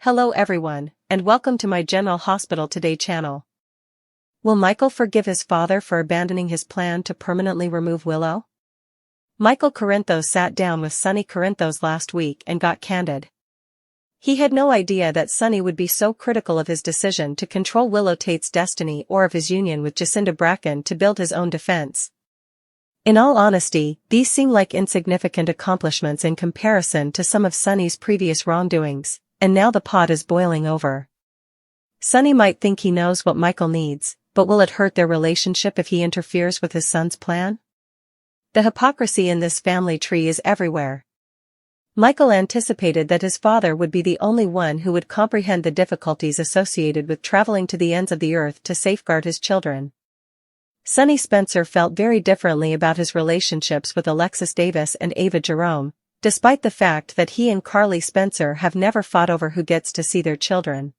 Hello everyone, and welcome to my General Hospital Today channel. Will Michael forgive his father for abandoning his plan to permanently remove Willow? Michael Corinthos sat down with Sonny Corinthos last week and got candid. He had no idea that Sonny would be so critical of his decision to control Willow Tate's destiny or of his union with Jacinda Bracken to build his own defense. In all honesty, these seem like insignificant accomplishments in comparison to some of Sonny's previous wrongdoings. And now the pot is boiling over. Sonny might think he knows what Michael needs, but will it hurt their relationship if he interferes with his son's plan? The hypocrisy in this family tree is everywhere. Michael anticipated that his father would be the only one who would comprehend the difficulties associated with traveling to the ends of the earth to safeguard his children. Sonny Spencer felt very differently about his relationships with Alexis Davis and Ava Jerome, despite the fact that he and Carly Spencer have never fought over who gets to see their children.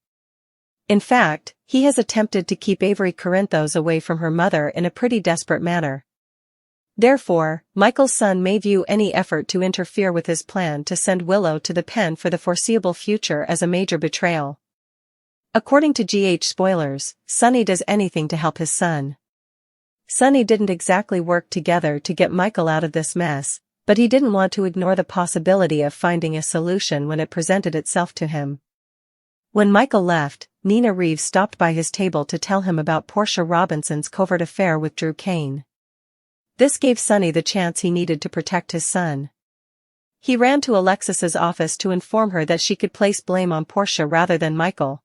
In fact, he has attempted to keep Avery Corinthos away from her mother in a pretty desperate manner. Therefore, Michael's son may view any effort to interfere with his plan to send Willow to the pen for the foreseeable future as a major betrayal. According to GH Spoilers, Sonny does anything to help his son. Sonny didn't exactly work together to get Michael out of this mess, but he didn't want to ignore the possibility of finding a solution when it presented itself to him. When Michael left, Nina Reeves stopped by his table to tell him about Portia Robinson's covert affair with Drew Kane. This gave Sonny the chance he needed to protect his son. He ran to Alexis's office to inform her that she could place blame on Portia rather than Michael.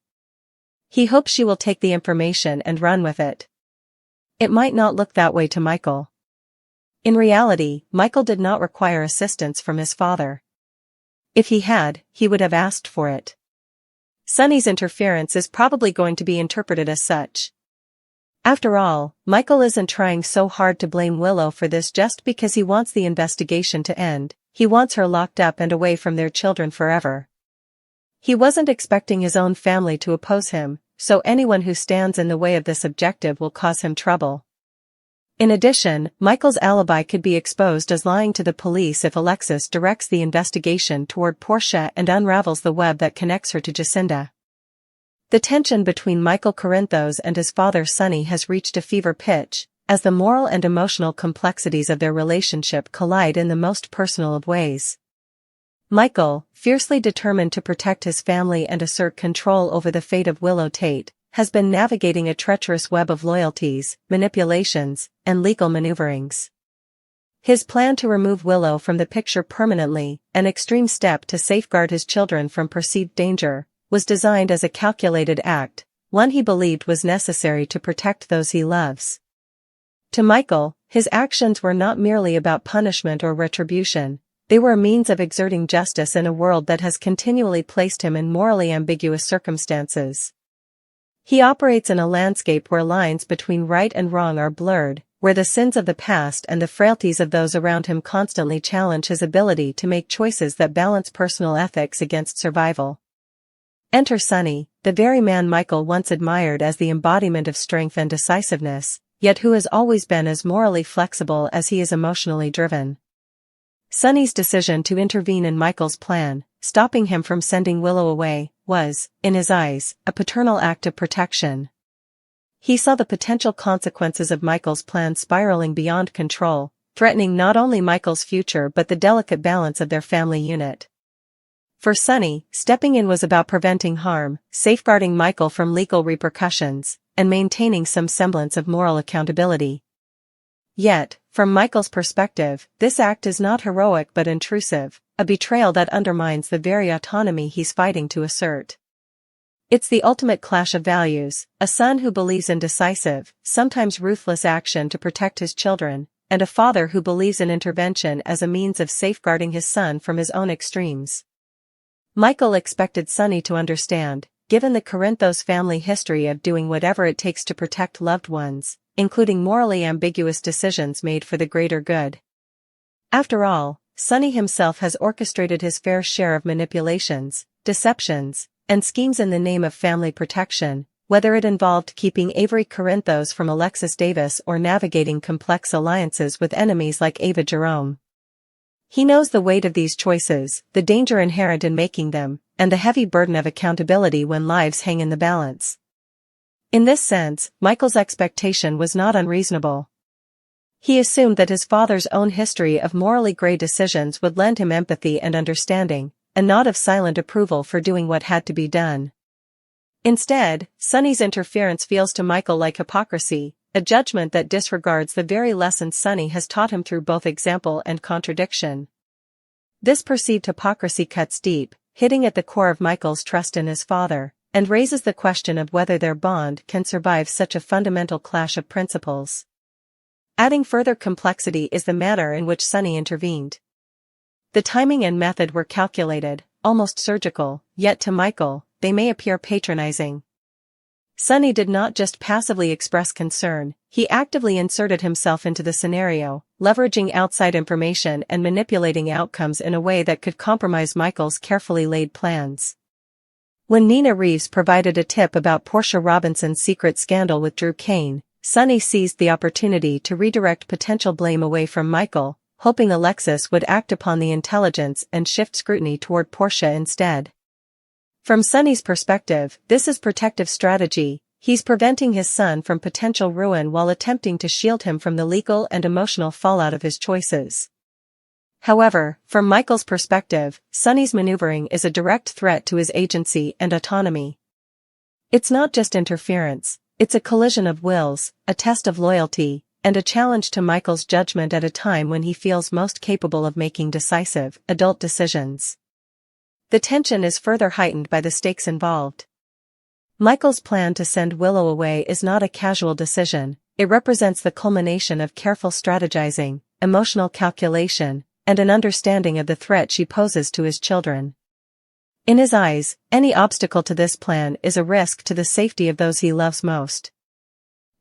He hopes she will take the information and run with it. It might not look that way to Michael. In reality, Michael did not require assistance from his father. If he had, he would have asked for it. Sonny's interference is probably going to be interpreted as such. After all, Michael isn't trying so hard to blame Willow for this just because he wants the investigation to end. He wants her locked up and away from their children forever. He wasn't expecting his own family to oppose him, so anyone who stands in the way of this objective will cause him trouble. In addition, Michael's alibi could be exposed as lying to the police if Alexis directs the investigation toward Portia and unravels the web that connects her to Jacinda. The tension between Michael Corinthos and his father Sonny has reached a fever pitch, as the moral and emotional complexities of their relationship collide in the most personal of ways. Michael, fiercely determined to protect his family and assert control over the fate of Willow Tate, has been navigating a treacherous web of loyalties, manipulations, and legal maneuverings. His plan to remove Willow from the picture permanently, an extreme step to safeguard his children from perceived danger, was designed as a calculated act, one he believed was necessary to protect those he loves. To Michael, his actions were not merely about punishment or retribution, they were a means of exerting justice in a world that has continually placed him in morally ambiguous circumstances. He operates in a landscape where lines between right and wrong are blurred, where the sins of the past and the frailties of those around him constantly challenge his ability to make choices that balance personal ethics against survival. Enter Sonny, the very man Michael once admired as the embodiment of strength and decisiveness, yet who has always been as morally flexible as he is emotionally driven. Sonny's decision to intervene in Michael's plan, stopping him from sending Willow away, was, in his eyes, a paternal act of protection. He saw the potential consequences of Michael's plan spiraling beyond control, threatening not only Michael's future but the delicate balance of their family unit. For Sonny, stepping in was about preventing harm, safeguarding Michael from legal repercussions, and maintaining some semblance of moral accountability. Yet, from Michael's perspective, this act is not heroic but intrusive, a betrayal that undermines the very autonomy he's fighting to assert. It's the ultimate clash of values, a son who believes in decisive, sometimes ruthless action to protect his children, and a father who believes in intervention as a means of safeguarding his son from his own extremes. Michael expected Sonny to understand, given the Corinthos family history of doing whatever it takes to protect loved ones, including morally ambiguous decisions made for the greater good. After all, Sonny himself has orchestrated his fair share of manipulations, deceptions, and schemes in the name of family protection, whether it involved keeping Avery Corinthos from Alexis Davis or navigating complex alliances with enemies like Ava Jerome. He knows the weight of these choices, the danger inherent in making them, and the heavy burden of accountability when lives hang in the balance. In this sense, Michael's expectation was not unreasonable. He assumed that his father's own history of morally gray decisions would lend him empathy and understanding, a nod of silent approval for doing what had to be done. Instead, Sonny's interference feels to Michael like hypocrisy, a judgment that disregards the very lessons Sonny has taught him through both example and contradiction. This perceived hypocrisy cuts deep, hitting at the core of Michael's trust in his father, and raises the question of whether their bond can survive such a fundamental clash of principles. Adding further complexity is the manner in which Sonny intervened. The timing and method were calculated, almost surgical, yet to Michael, they may appear patronizing. Sonny did not just passively express concern, he actively inserted himself into the scenario, leveraging outside information and manipulating outcomes in a way that could compromise Michael's carefully laid plans. When Nina Reeves provided a tip about Portia Robinson's secret scandal with Drew Kane, Sonny seized the opportunity to redirect potential blame away from Michael, hoping Alexis would act upon the intelligence and shift scrutiny toward Portia instead. From Sonny's perspective, this is protective strategy. He's preventing his son from potential ruin while attempting to shield him from the legal and emotional fallout of his choices. However, from Michael's perspective, Sonny's maneuvering is a direct threat to his agency and autonomy. It's not just interference, it's a collision of wills, a test of loyalty, and a challenge to Michael's judgment at a time when he feels most capable of making decisive, adult decisions. The tension is further heightened by the stakes involved. Michael's plan to send Willow away is not a casual decision, it represents the culmination of careful strategizing, emotional calculation, and an understanding of the threat she poses to his children. In his eyes, any obstacle to this plan is a risk to the safety of those he loves most.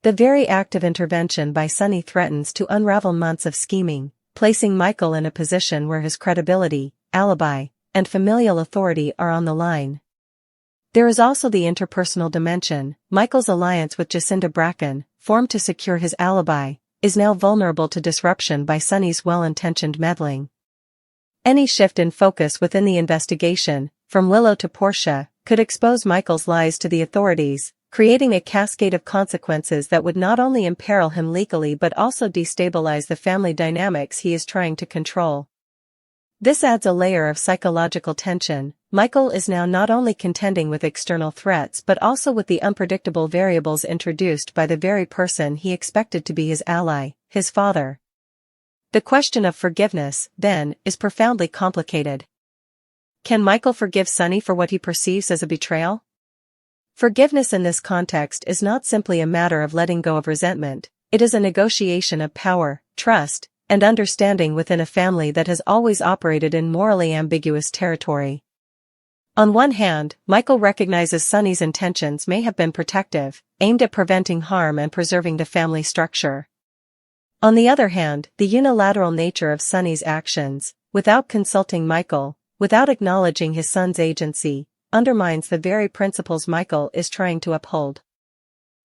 The very act of intervention by Sonny threatens to unravel months of scheming, placing Michael in a position where his credibility, alibi, and familial authority are on the line. There is also the interpersonal dimension. Michael's alliance with Jacinda Bracken, formed to secure his alibi, is now vulnerable to disruption by Sonny's well-intentioned meddling. Any shift in focus within the investigation, from Willow to Portia, could expose Michael's lies to the authorities, creating a cascade of consequences that would not only imperil him legally but also destabilize the family dynamics he is trying to control. This adds a layer of psychological tension. Michael is now not only contending with external threats but also with the unpredictable variables introduced by the very person he expected to be his ally, his father. The question of forgiveness, then, is profoundly complicated. Can Michael forgive Sonny for what he perceives as a betrayal? Forgiveness in this context is not simply a matter of letting go of resentment, it is a negotiation of power, trust, and understanding within a family that has always operated in morally ambiguous territory. On one hand, Michael recognizes Sonny's intentions may have been protective, aimed at preventing harm and preserving the family structure. On the other hand, the unilateral nature of Sonny's actions, without consulting Michael, without acknowledging his son's agency, undermines the very principles Michael is trying to uphold.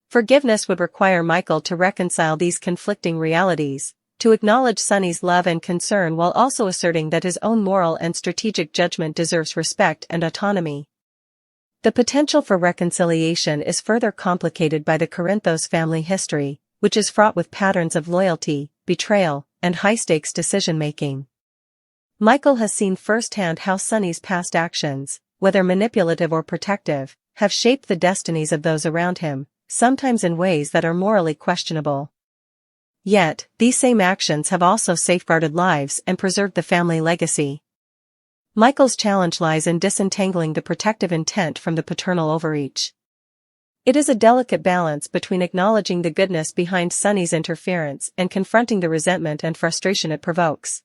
Forgiveness would require Michael to reconcile these conflicting realities, to acknowledge Sonny's love and concern while also asserting that his own moral and strategic judgment deserves respect and autonomy. The potential for reconciliation is further complicated by the Corinthos family history, which is fraught with patterns of loyalty, betrayal, and high-stakes decision-making. Michael has seen firsthand how Sonny's past actions, whether manipulative or protective, have shaped the destinies of those around him, sometimes in ways that are morally questionable. Yet, these same actions have also safeguarded lives and preserved the family legacy. Michael's challenge lies in disentangling the protective intent from the paternal overreach. It is a delicate balance between acknowledging the goodness behind Sonny's interference and confronting the resentment and frustration it provokes.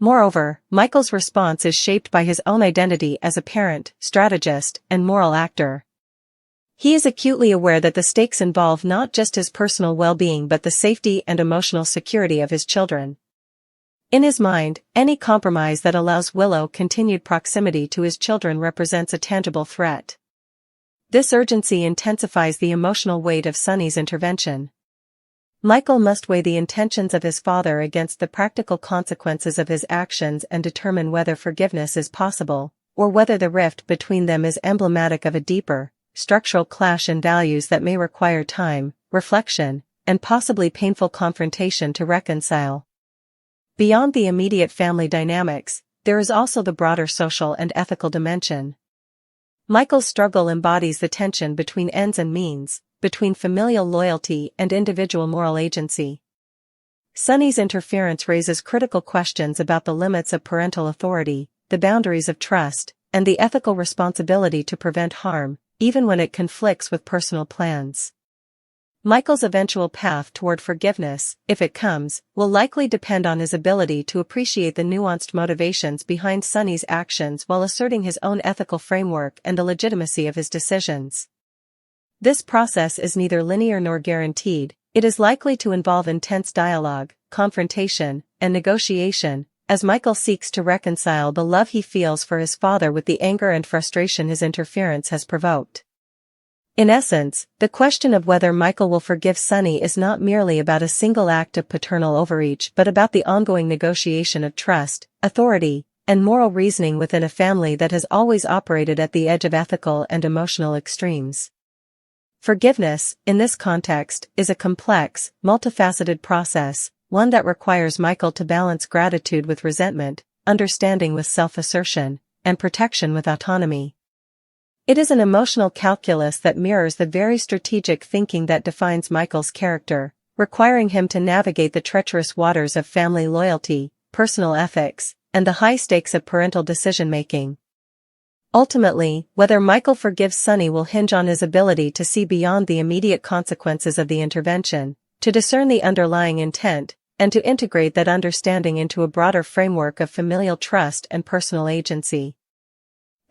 Moreover, Michael's response is shaped by his own identity as a parent, strategist, and moral actor. He is acutely aware that the stakes involve not just his personal well-being but the safety and emotional security of his children. In his mind, any compromise that allows Willow continued proximity to his children represents a tangible threat. This urgency intensifies the emotional weight of Sonny's intervention. Michael must weigh the intentions of his father against the practical consequences of his actions and determine whether forgiveness is possible, or whether the rift between them is emblematic of a deeper, structural clash in values that may require time, reflection, and possibly painful confrontation to reconcile. Beyond the immediate family dynamics, there is also the broader social and ethical dimension. Michael's struggle embodies the tension between ends and means, between familial loyalty and individual moral agency. Sonny's interference raises critical questions about the limits of parental authority, the boundaries of trust, and the ethical responsibility to prevent harm, even when it conflicts with personal plans. Michael's eventual path toward forgiveness, if it comes, will likely depend on his ability to appreciate the nuanced motivations behind Sonny's actions while asserting his own ethical framework and the legitimacy of his decisions. This process is neither linear nor guaranteed. It is likely to involve intense dialogue, confrontation, and negotiation, as Michael seeks to reconcile the love he feels for his father with the anger and frustration his interference has provoked. In essence, the question of whether Michael will forgive Sonny is not merely about a single act of paternal overreach but about the ongoing negotiation of trust, authority, and moral reasoning within a family that has always operated at the edge of ethical and emotional extremes. Forgiveness, in this context, is a complex, multifaceted process, one that requires Michael to balance gratitude with resentment, understanding with self-assertion, and protection with autonomy. It is an emotional calculus that mirrors the very strategic thinking that defines Michael's character, requiring him to navigate the treacherous waters of family loyalty, personal ethics, and the high stakes of parental decision-making. Ultimately, whether Michael forgives Sonny will hinge on his ability to see beyond the immediate consequences of the intervention, to discern the underlying intent, and to integrate that understanding into a broader framework of familial trust and personal agency.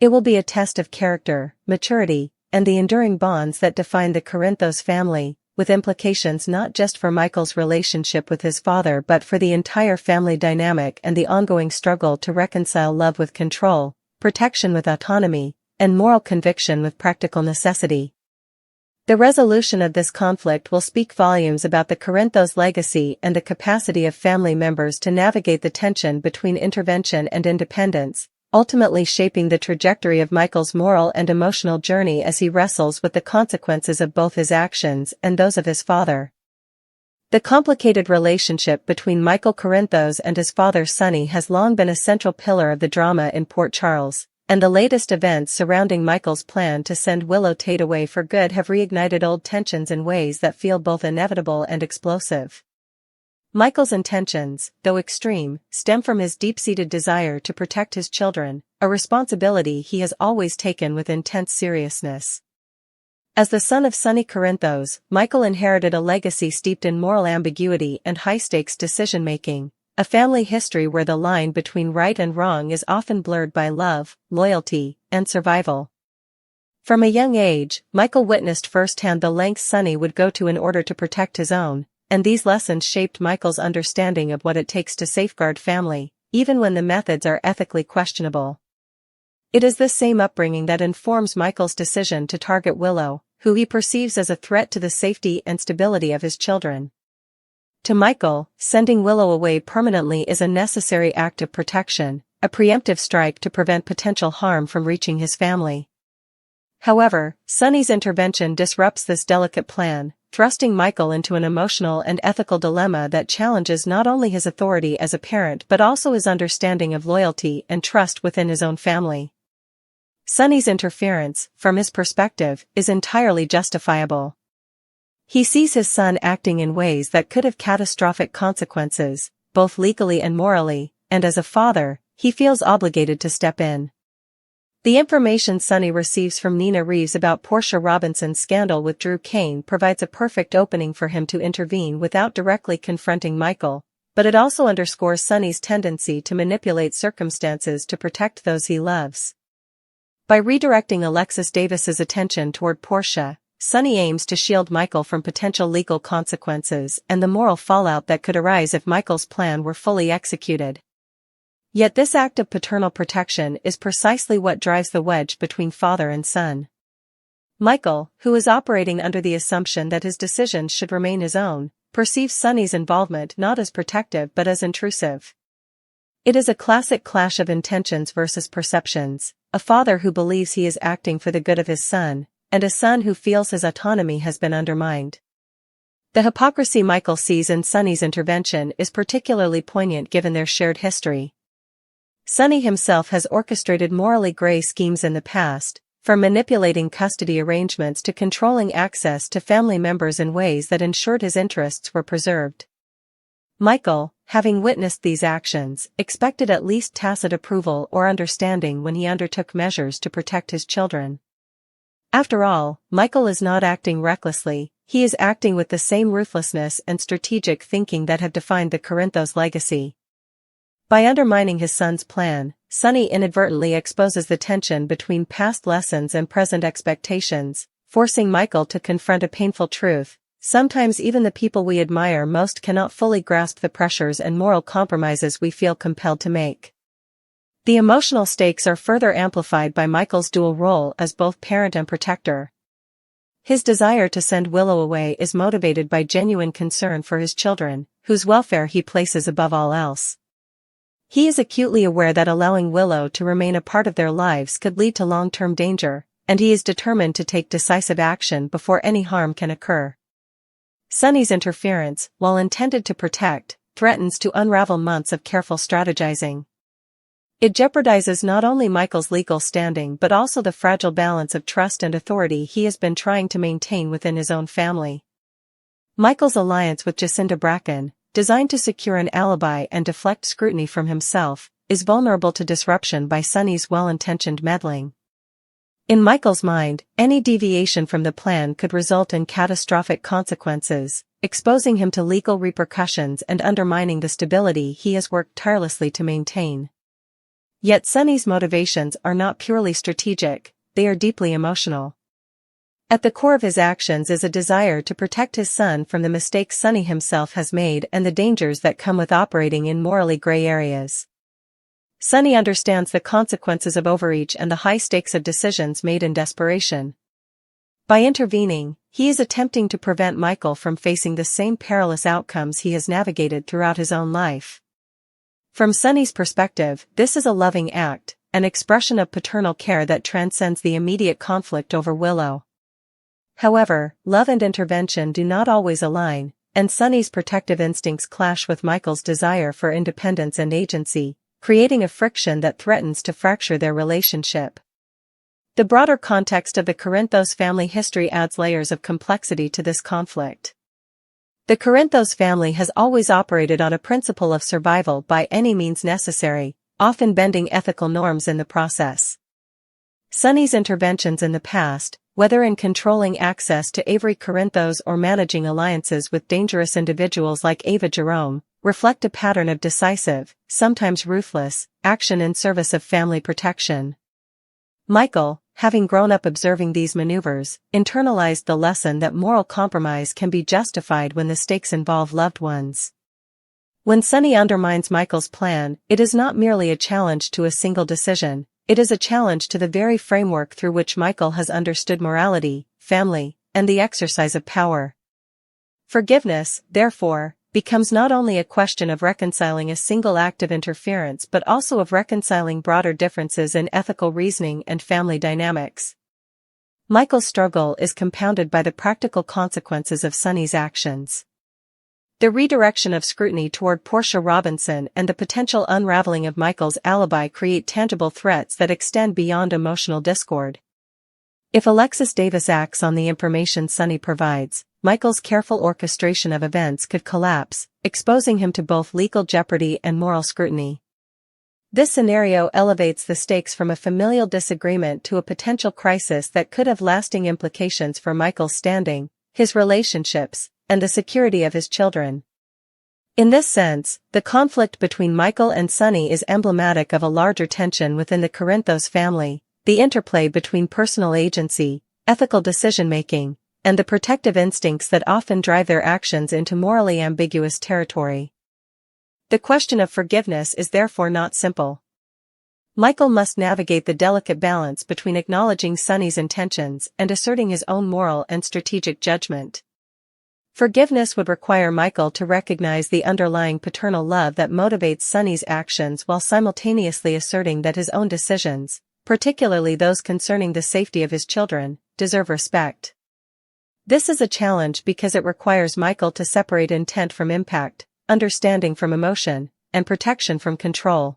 It will be a test of character, maturity, and the enduring bonds that define the Corinthos family, with implications not just for Michael's relationship with his father but for the entire family dynamic and the ongoing struggle to reconcile love with control, protection with autonomy, and moral conviction with practical necessity. The resolution of this conflict will speak volumes about the Corinthos legacy and the capacity of family members to navigate the tension between intervention and independence, ultimately shaping the trajectory of Michael's moral and emotional journey as he wrestles with the consequences of both his actions and those of his father. The complicated relationship between Michael Corinthos and his father Sonny has long been a central pillar of the drama in Port Charles, and the latest events surrounding Michael's plan to send Willow Tate away for good have reignited old tensions in ways that feel both inevitable and explosive. Michael's intentions, though extreme, stem from his deep-seated desire to protect his children, a responsibility he has always taken with intense seriousness. As the son of Sonny Corinthos, Michael inherited a legacy steeped in moral ambiguity and high-stakes decision-making, a family history where the line between right and wrong is often blurred by love, loyalty, and survival. From a young age, Michael witnessed firsthand the lengths Sonny would go to in order to protect his own, and these lessons shaped Michael's understanding of what it takes to safeguard family, even when the methods are ethically questionable. It is this same upbringing that informs Michael's decision to target Willow, who he perceives as a threat to the safety and stability of his children. To Michael, sending Willow away permanently is a necessary act of protection, a preemptive strike to prevent potential harm from reaching his family. However, Sonny's intervention disrupts this delicate plan, thrusting Michael into an emotional and ethical dilemma that challenges not only his authority as a parent but also his understanding of loyalty and trust within his own family. Sonny's interference, from his perspective, is entirely justifiable. He sees his son acting in ways that could have catastrophic consequences, both legally and morally, and as a father, he feels obligated to step in. The information Sonny receives from Nina Reeves about Portia Robinson's scandal with Drew Kane provides a perfect opening for him to intervene without directly confronting Michael, but it also underscores Sonny's tendency to manipulate circumstances to protect those he loves. By redirecting Alexis Davis's attention toward Portia, Sonny aims to shield Michael from potential legal consequences and the moral fallout that could arise if Michael's plan were fully executed. Yet this act of paternal protection is precisely what drives the wedge between father and son. Michael, who is operating under the assumption that his decisions should remain his own, perceives Sonny's involvement not as protective but as intrusive. It is a classic clash of intentions versus perceptions, a father who believes he is acting for the good of his son, and a son who feels his autonomy has been undermined. The hypocrisy Michael sees in Sonny's intervention is particularly poignant given their shared history. Sonny himself has orchestrated morally gray schemes in the past, from manipulating custody arrangements to controlling access to family members in ways that ensured his interests were preserved. Michael, having witnessed these actions, expected at least tacit approval or understanding when he undertook measures to protect his children. After all, Michael is not acting recklessly, he is acting with the same ruthlessness and strategic thinking that have defined the Corinthos legacy. By undermining his son's plan, Sonny inadvertently exposes the tension between past lessons and present expectations, forcing Michael to confront a painful truth. Sometimes even the people we admire most cannot fully grasp the pressures and moral compromises we feel compelled to make. The emotional stakes are further amplified by Michael's dual role as both parent and protector. His desire to send Willow away is motivated by genuine concern for his children, whose welfare he places above all else. He is acutely aware that allowing Willow to remain a part of their lives could lead to long-term danger, and he is determined to take decisive action before any harm can occur. Sonny's interference, while intended to protect, threatens to unravel months of careful strategizing. It jeopardizes not only Michael's legal standing but also the fragile balance of trust and authority he has been trying to maintain within his own family. Michael's alliance with Jacinda Bracken, designed to secure an alibi and deflect scrutiny from himself, is vulnerable to disruption by Sonny's well-intentioned meddling. In Michael's mind, any deviation from the plan could result in catastrophic consequences, exposing him to legal repercussions and undermining the stability he has worked tirelessly to maintain. Yet Sonny's motivations are not purely strategic, they are deeply emotional. At the core of his actions is a desire to protect his son from the mistakes Sonny himself has made and the dangers that come with operating in morally gray areas. Sonny understands the consequences of overreach and the high stakes of decisions made in desperation. By intervening, he is attempting to prevent Michael from facing the same perilous outcomes he has navigated throughout his own life. From Sonny's perspective, this is a loving act, an expression of paternal care that transcends the immediate conflict over Willow. However, love and intervention do not always align, and Sonny's protective instincts clash with Michael's desire for independence and agency, creating a friction that threatens to fracture their relationship. The broader context of the Corinthos family history adds layers of complexity to this conflict. The Corinthos family has always operated on a principle of survival by any means necessary, often bending ethical norms in the process. Sonny's interventions in the past, whether in controlling access to Avery Corinthos or managing alliances with dangerous individuals like Ava Jerome, reflect a pattern of decisive, sometimes ruthless, action in service of family protection. Michael, having grown up observing these maneuvers, internalized the lesson that moral compromise can be justified when the stakes involve loved ones. When Sonny undermines Michael's plan, it is not merely a challenge to a single decision, it is a challenge to the very framework through which Michael has understood morality, family, and the exercise of power. Forgiveness, therefore, becomes not only a question of reconciling a single act of interference but also of reconciling broader differences in ethical reasoning and family dynamics. Michael's struggle is compounded by the practical consequences of Sonny's actions. The redirection of scrutiny toward Portia Robinson and the potential unraveling of Michael's alibi create tangible threats that extend beyond emotional discord. If Alexis Davis acts on the information Sonny provides, Michael's careful orchestration of events could collapse, exposing him to both legal jeopardy and moral scrutiny. This scenario elevates the stakes from a familial disagreement to a potential crisis that could have lasting implications for Michael's standing, his relationships, and the security of his children. In this sense, the conflict between Michael and Sonny is emblematic of a larger tension within the Corinthos family, the interplay between personal agency, ethical decision-making, and the protective instincts that often drive their actions into morally ambiguous territory. The question of forgiveness is therefore not simple. Michael must navigate the delicate balance between acknowledging Sonny's intentions and asserting his own moral and strategic judgment. Forgiveness would require Michael to recognize the underlying paternal love that motivates Sonny's actions while simultaneously asserting that his own decisions, particularly those concerning the safety of his children, deserve respect. This is a challenge because it requires Michael to separate intent from impact, understanding from emotion, and protection from control.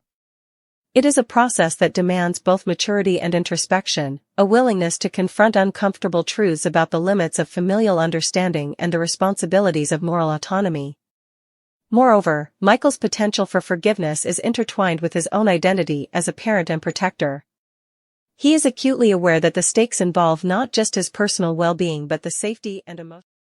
It is a process that demands both maturity and introspection, a willingness to confront uncomfortable truths about the limits of familial understanding and the responsibilities of moral autonomy. Moreover, Michael's potential for forgiveness is intertwined with his own identity as a parent and protector. He is acutely aware that the stakes involve not just his personal well-being but the safety and emotion.